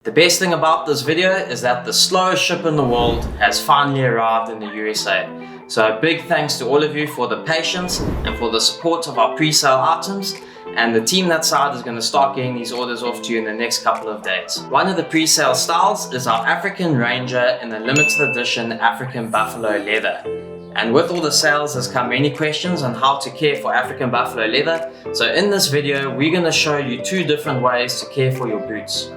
The best thing about this video is that the slowest ship in the world has finally arrived in the USA. So a big thanks to all of you for the patience and for the support of our pre-sale items, and the team that side is going to start getting these orders off to you in the next couple of days. One of the pre-sale styles is our African Ranger in the limited edition African Buffalo leather. And with all the sales has come many questions on how to care for African Buffalo leather. So in this video, we're going to show you 2 different ways to care for your boots.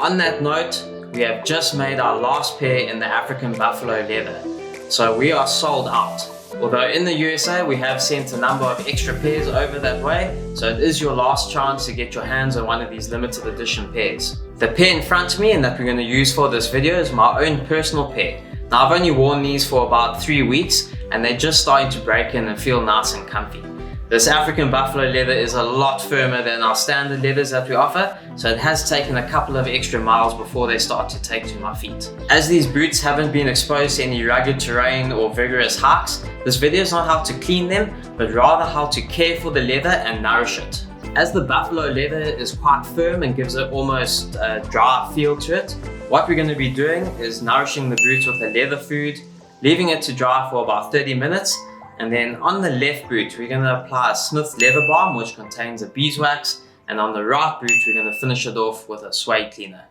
On that note, we have just made our last pair in the African Buffalo leather. So we are sold out. Although in the USA, we have sent a number of extra pairs over that way. So it is your last chance to get your hands on one of these limited edition pairs. The pair in front of me and that we're going to use for this video is my own personal pair. Now I've only worn these for about 3 weeks and they're just starting to break in and feel nice and comfy. This African Buffalo leather is a lot firmer than our standard leathers that we offer, so it has taken a couple of extra miles before they start to take to my feet. As these boots haven't been exposed to any rugged terrain or vigorous hikes, this video is not how to clean them, but rather how to care for the leather and nourish it. As the buffalo leather is quite firm and gives it almost a dry feel to it, what we're going to be doing is nourishing the boots with a leather food, leaving it to dry for about 30 minutes, and then on the left boot, we're going to apply a Smith's leather balm, which contains a beeswax, and on the right boot, we're going to finish it off with a suede cleaner.